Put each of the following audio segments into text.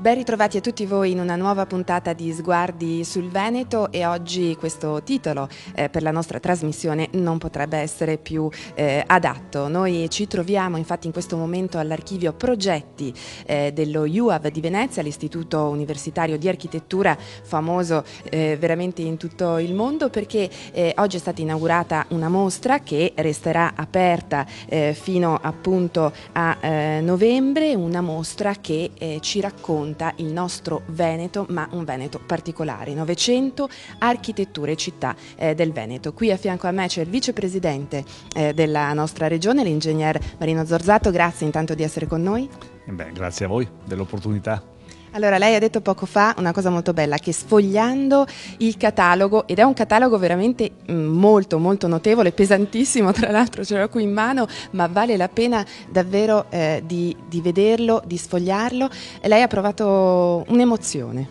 Ben ritrovati a tutti voi in una nuova puntata di Sguardi sul Veneto, e oggi questo titolo per la nostra trasmissione non potrebbe essere più adatto. Noi ci troviamo infatti in questo momento all'archivio progetti dello UAV di Venezia, l'Istituto Universitario di Architettura famoso veramente in tutto il mondo, perché oggi è stata inaugurata una mostra che resterà aperta fino appunto a novembre, una mostra che ci racconta il nostro Veneto, ma un Veneto particolare, Novecento, architetture e città del Veneto. Qui a fianco a me c'è il vicepresidente della nostra regione, l'ingegner Marino Zorzato. Grazie intanto di essere con noi. Grazie a voi dell'opportunità. Allora, lei ha detto poco fa una cosa molto bella, che sfogliando il catalogo, ed è un catalogo veramente molto molto notevole, pesantissimo, tra l'altro ce l'ho qui in mano, ma vale la pena davvero di vederlo, di sfogliarlo. Lei ha provato un'emozione.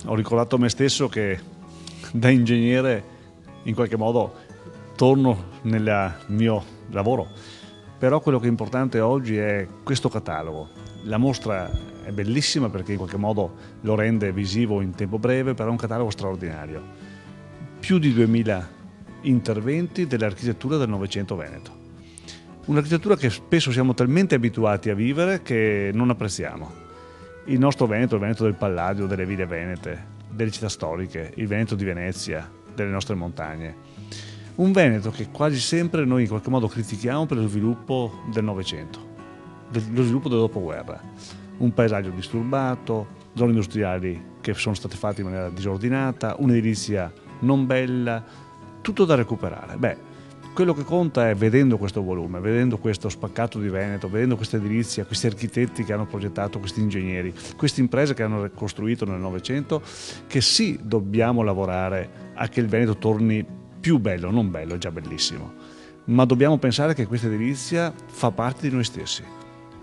Ho ricordato a me stesso che da ingegnere in qualche modo torno nel mio lavoro, però quello che è importante oggi è questo catalogo. La mostra è bellissima perché in qualche modo lo rende visivo in tempo breve, però è un catalogo straordinario. Più di 2000 interventi dell'architettura del Novecento Veneto. Un'architettura che spesso siamo talmente abituati a vivere che non apprezziamo. Il nostro Veneto, il Veneto del Palladio, delle ville venete, delle città storiche, il Veneto di Venezia, delle nostre montagne. Un Veneto che quasi sempre noi in qualche modo critichiamo per lo sviluppo del Novecento, lo sviluppo del dopoguerra. Un paesaggio disturbato, zone industriali che sono state fatte in maniera disordinata, un'edilizia non bella, tutto da recuperare. Quello che conta è, vedendo questo volume, vedendo questo spaccato di Veneto, vedendo questa edilizia, questi architetti che hanno progettato, questi ingegneri, queste imprese che hanno costruito nel Novecento, che sì, dobbiamo lavorare a che il Veneto torni più bello, non bello, è già bellissimo, ma dobbiamo pensare che questa edilizia fa parte di noi stessi.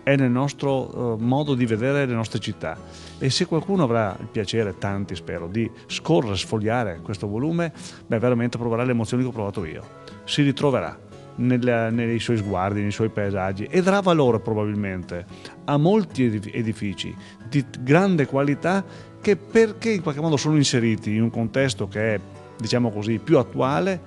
È nel nostro modo di vedere le nostre città, e se qualcuno avrà il piacere, tanti spero, di scorrere, sfogliare questo volume, veramente proverà le emozioni che ho provato io. Si ritroverà nei suoi sguardi, nei suoi paesaggi, e darà valore probabilmente a molti edifici di grande qualità che, perché in qualche modo sono inseriti in un contesto che è, diciamo così, più attuale,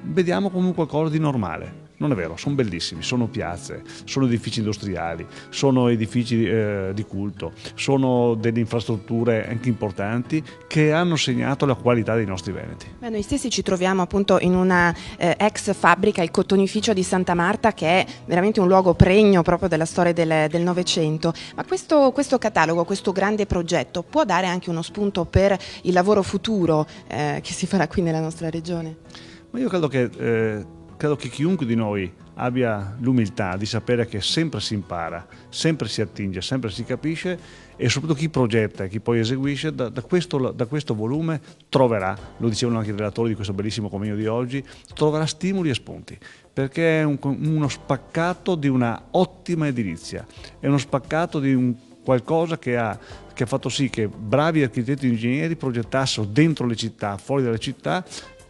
vediamo come qualcosa di normale. Non è vero, sono bellissimi, sono piazze, sono edifici industriali, sono edifici di culto, sono delle infrastrutture anche importanti che hanno segnato la qualità dei nostri veneti. Noi stessi ci troviamo appunto in una ex fabbrica, il cottonificio di Santa Marta, che è veramente un luogo pregno proprio della storia del Novecento. Ma questo catalogo, questo grande progetto, può dare anche uno spunto per il lavoro futuro che si farà qui nella nostra regione? Ma io credo che chiunque di noi abbia l'umiltà di sapere che sempre si impara, sempre si attinge, sempre si capisce, e soprattutto chi progetta e chi poi eseguisce da questo volume troverà, lo dicevano anche i relatori di questo bellissimo convegno di oggi, troverà stimoli e spunti, perché è uno spaccato di una ottima edilizia, è uno spaccato di un qualcosa che ha fatto sì che bravi architetti e ingegneri progettassero dentro le città, fuori dalle città,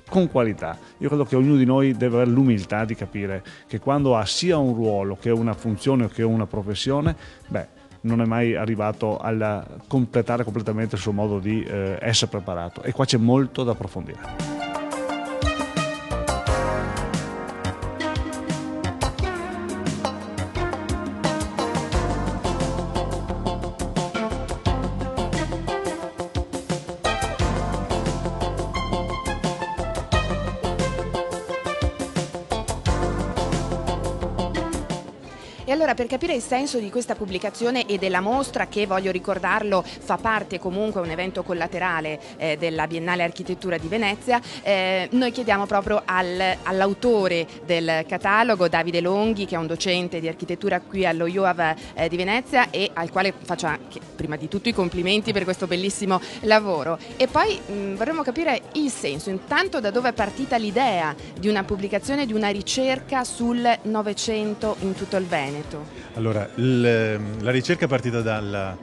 con qualità. Io credo che ognuno di noi deve avere l'umiltà di capire che quando ha sia un ruolo che una funzione o che una professione, non è mai arrivato a completare completamente il suo modo di essere preparato, e qua c'è molto da approfondire. E allora, per capire il senso di questa pubblicazione e della mostra, che voglio ricordarlo fa parte comunque un evento collaterale della Biennale Architettura di Venezia, noi chiediamo proprio all'autore del catalogo, Davide Longhi, che è un docente di architettura qui allo UAV di Venezia, e al quale faccio anche prima di tutto i complimenti per questo bellissimo lavoro. E poi vorremmo capire il senso, intanto, da dove è partita l'idea di una pubblicazione, di una ricerca sul Novecento in tutto il Veneto. Allora, la ricerca è partita dalla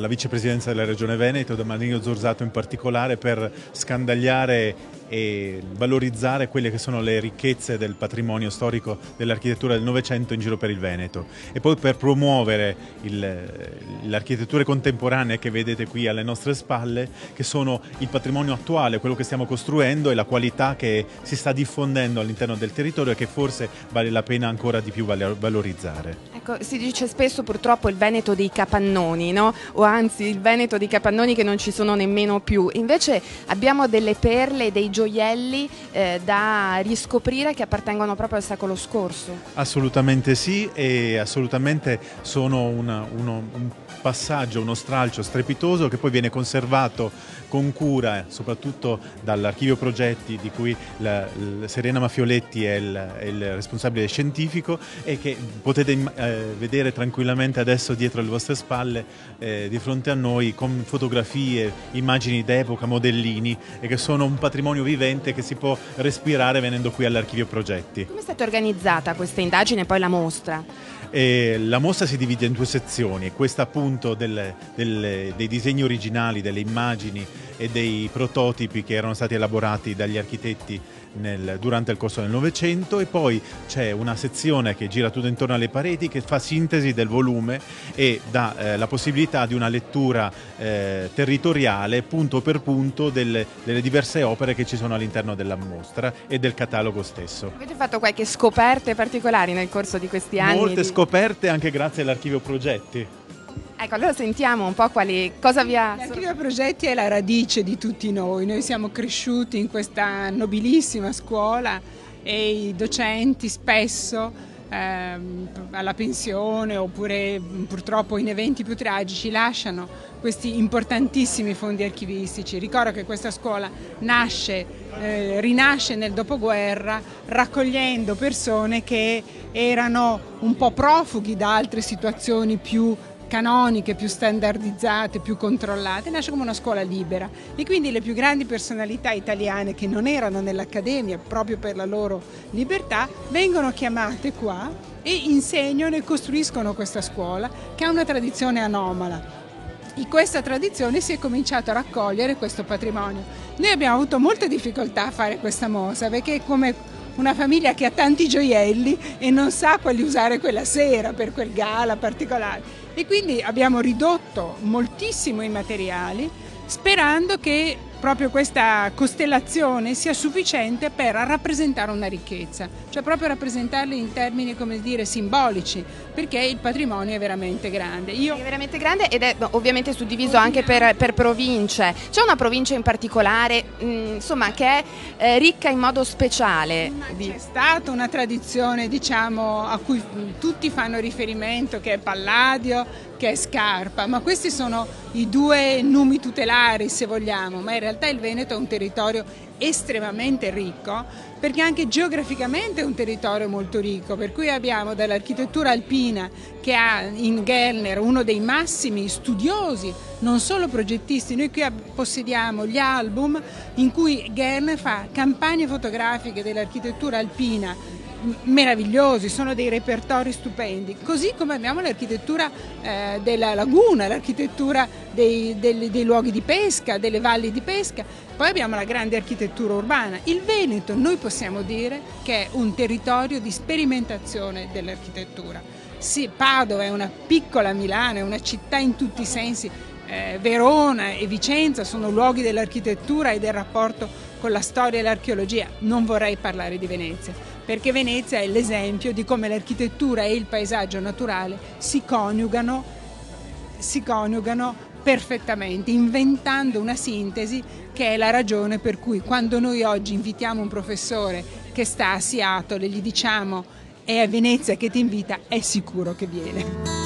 vicepresidenza della Regione Veneto, da Marino Zorzato in particolare, per scandagliare e valorizzare quelle che sono le ricchezze del patrimonio storico dell'architettura del Novecento in giro per il Veneto, e poi per promuovere le architetture contemporanee che vedete qui alle nostre spalle, che sono il patrimonio attuale, quello che stiamo costruendo e la qualità che si sta diffondendo all'interno del territorio e che forse vale la pena ancora di più valorizzare. Ecco, si dice spesso purtroppo il Veneto dei capannoni, no? O anzi il Veneto dei capannoni che non ci sono nemmeno più. Invece abbiamo delle perle, dei gioielli da riscoprire che appartengono proprio al secolo scorso. Assolutamente sì, e assolutamente sono un passaggio, uno stralcio strepitoso che poi viene conservato con cura, soprattutto dall'archivio progetti di cui Serena Mafioletti è il responsabile scientifico, e che potete vedere tranquillamente adesso dietro le vostre spalle, di fronte a noi, con fotografie, immagini d'epoca, modellini, e che sono un patrimonio vivente che si può respirare venendo qui all'archivio progetti. Come è stata organizzata questa indagine e poi la mostra? La mostra si divide in due sezioni, questa appunto dei disegni originali, delle immagini e dei prototipi che erano stati elaborati dagli architetti durante il corso del Novecento, e poi c'è una sezione che gira tutto intorno alle pareti, che fa sintesi del volume e dà la possibilità di una lettura territoriale, punto per punto, delle diverse opere che ci sono all'interno della mostra e del catalogo stesso. Avete fatto qualche scoperte particolari nel corso di questi anni? Molte scoperte anche grazie all'archivio progetti. Ecco, allora sentiamo un po' cosa vi ha... L'archivio progetti è la radice di tutti noi siamo cresciuti in questa nobilissima scuola e i docenti spesso alla pensione oppure purtroppo in eventi più tragici lasciano questi importantissimi fondi archivistici. Ricordo che questa scuola rinasce nel dopoguerra raccogliendo persone che erano un po' profughi da altre situazioni più canoniche, più standardizzate, più controllate, nasce come una scuola libera, e quindi le più grandi personalità italiane che non erano nell'accademia proprio per la loro libertà vengono chiamate qua e insegnano e costruiscono questa scuola che ha una tradizione anomala. In questa tradizione si è cominciato a raccogliere questo patrimonio. Noi abbiamo avuto molte difficoltà a fare questa mostra perché è come una famiglia che ha tanti gioielli e non sa quali usare quella sera per quel gala particolare. E quindi abbiamo ridotto moltissimo i materiali sperando che proprio questa costellazione sia sufficiente per rappresentare una ricchezza, cioè proprio rappresentarli in termini, come dire, simbolici, perché il patrimonio è veramente grande. È veramente grande ed è ovviamente suddiviso anche per province. C'è una provincia in particolare, insomma, che è ricca in modo speciale? C'è stata una tradizione, diciamo, a cui tutti fanno riferimento, che è Palladio, che è Scarpa, ma questi sono i due numi tutelari, se vogliamo, ma in realtà il Veneto è un territorio estremamente ricco, perché anche geograficamente è un territorio molto ricco, per cui abbiamo dall'architettura alpina, che ha in Gellner uno dei massimi studiosi, non solo progettisti. Noi qui possediamo gli album in cui Gellner fa campagne fotografiche dell'architettura alpina meravigliosi, sono dei repertori stupendi, così come abbiamo l'architettura della laguna, l'architettura dei luoghi di pesca, delle valli di pesca, poi abbiamo la grande architettura urbana. Il Veneto, noi possiamo dire che è un territorio di sperimentazione dell'architettura. Sì, Padova è una piccola Milano, è una città in tutti i sensi, Verona e Vicenza sono luoghi dell'architettura e del rapporto con la storia e l'archeologia. Non vorrei parlare di Venezia, perché Venezia è l'esempio di come l'architettura e il paesaggio naturale si coniugano perfettamente, inventando una sintesi che è la ragione per cui quando noi oggi invitiamo un professore che sta a Seattle e gli diciamo è a Venezia che ti invita, è sicuro che viene.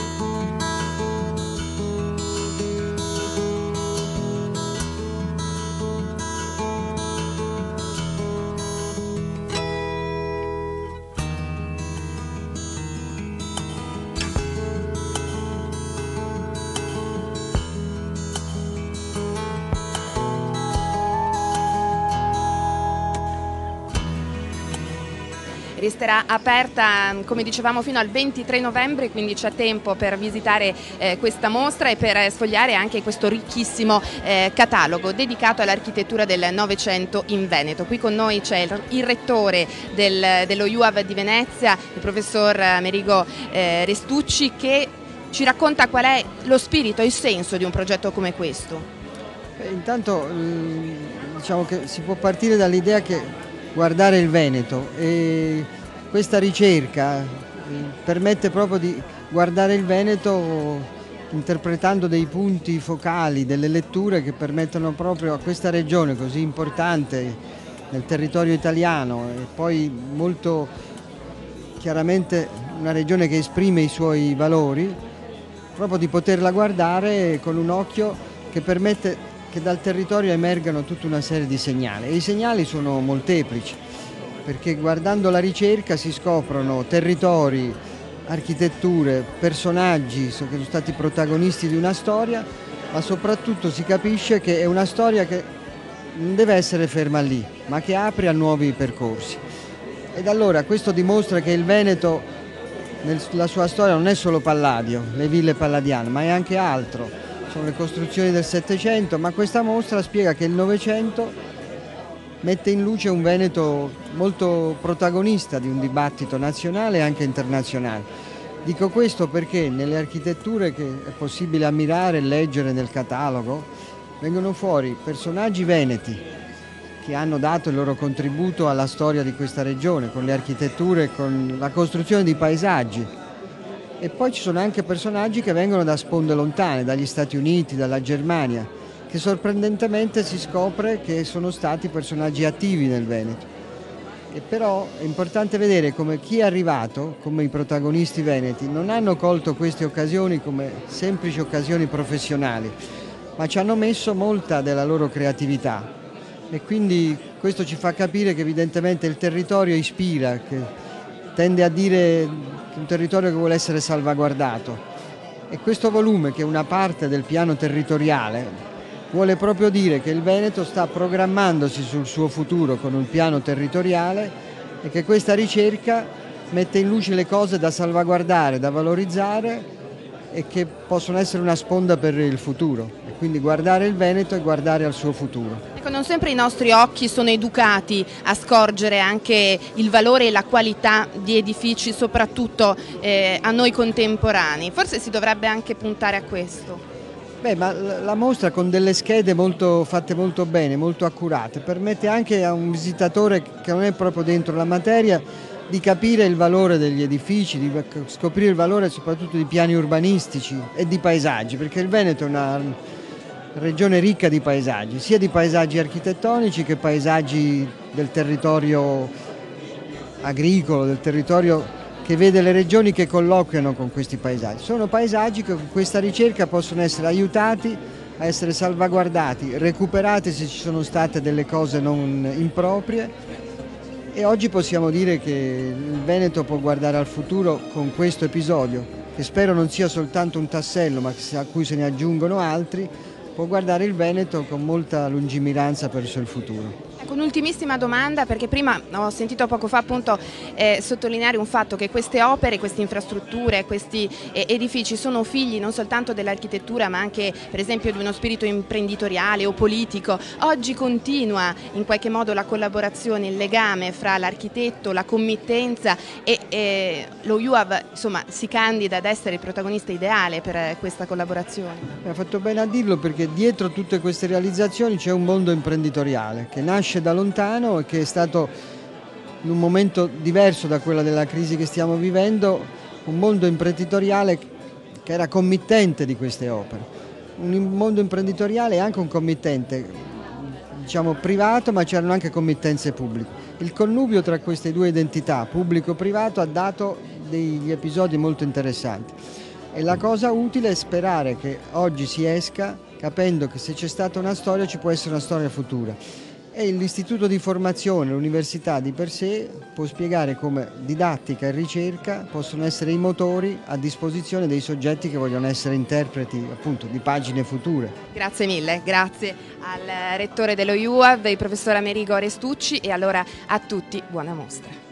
resterà aperta, come dicevamo, fino al 23 novembre, quindi c'è tempo per visitare questa mostra e per sfogliare anche questo ricchissimo catalogo dedicato all'architettura del Novecento in Veneto. Qui con noi c'è il rettore dello UAV di Venezia, il professor Amerigo Restucci, che ci racconta qual è lo spirito e il senso di un progetto come questo. Intanto diciamo che si può partire dall'idea che guardare il Veneto, e questa ricerca permette proprio di guardare il Veneto interpretando dei punti focali, delle letture che permettono proprio a questa regione così importante nel territorio italiano, e poi molto chiaramente una regione che esprime i suoi valori, proprio di poterla guardare con un occhio che permette che dal territorio emergano tutta una serie di segnali, e i segnali sono molteplici, perché guardando la ricerca si scoprono territori, architetture, personaggi che sono stati protagonisti di una storia, ma soprattutto si capisce che è una storia che non deve essere ferma lì, ma che apre a nuovi percorsi. Ed allora questo dimostra che il Veneto, nella sua storia, non è solo Palladio, le ville palladiane, ma è anche altro. Sono le costruzioni del Settecento, ma questa mostra spiega che il Novecento mette in luce un Veneto molto protagonista di un dibattito nazionale e anche internazionale. Dico questo perché nelle architetture che è possibile ammirare e leggere nel catalogo vengono fuori personaggi veneti che hanno dato il loro contributo alla storia di questa regione, con le architetture, con la costruzione di paesaggi. E poi ci sono anche personaggi che vengono da sponde lontane, dagli Stati Uniti, dalla Germania, che sorprendentemente si scopre che sono stati personaggi attivi nel Veneto. E però è importante vedere come chi è arrivato, come i protagonisti veneti, non hanno colto queste occasioni come semplici occasioni professionali, ma ci hanno messo molta della loro creatività. E quindi questo ci fa capire che evidentemente il territorio ispira, che tende a dire che è un territorio che vuole essere salvaguardato. E questo volume, che è una parte del piano territoriale, vuole proprio dire che il Veneto sta programmandosi sul suo futuro con un piano territoriale, e che questa ricerca mette in luce le cose da salvaguardare, da valorizzare, e che possono essere una sponda per il futuro. E quindi guardare il Veneto e guardare al suo futuro. Ecco, non sempre i nostri occhi sono educati a scorgere anche il valore e la qualità di edifici, soprattutto a noi contemporanei. Forse si dovrebbe anche puntare a questo. Beh, ma la mostra, con delle schede fatte molto bene, molto accurate, permette anche a un visitatore che non è proprio dentro la materia di capire il valore degli edifici, di scoprire il valore soprattutto di piani urbanistici e di paesaggi, perché il Veneto è una regione ricca di paesaggi, sia di paesaggi architettonici che paesaggi del territorio agricolo, del territorio che vede le regioni che colloquiano con questi paesaggi. Sono paesaggi che con questa ricerca possono essere aiutati a essere salvaguardati, recuperati se ci sono state delle cose non improprie, e oggi possiamo dire che il Veneto può guardare al futuro con questo episodio, che spero non sia soltanto un tassello, ma a cui se ne aggiungono altri, può guardare il Veneto con molta lungimiranza verso il futuro. Ecco, un'ultimissima domanda, perché prima ho sentito poco fa appunto sottolineare un fatto, che queste opere, queste infrastrutture, questi edifici sono figli non soltanto dell'architettura, ma anche per esempio di uno spirito imprenditoriale o politico. Oggi continua in qualche modo la collaborazione, il legame fra l'architetto, la committenza e lo UAV, insomma, si candida ad essere il protagonista ideale per questa collaborazione. Ha fatto bene a dirlo, perché dietro tutte queste realizzazioni c'è un mondo imprenditoriale che nasce da lontano e che è stato, in un momento diverso da quello della crisi che stiamo vivendo, un mondo imprenditoriale che era committente di queste opere. Un mondo imprenditoriale e anche un committente, diciamo, privato, ma c'erano anche committenze pubbliche. Il connubio tra queste due identità, pubblico-privato, ha dato degli episodi molto interessanti. E la cosa utile è sperare che oggi si esca capendo che se c'è stata una storia ci può essere una storia futura. E l'istituto di formazione, l'università di per sé, può spiegare come didattica e ricerca possono essere i motori a disposizione dei soggetti che vogliono essere interpreti, appunto, di pagine future. Grazie mille, grazie al rettore dello UAV, il professor Amerigo Restucci, e allora a tutti buona mostra.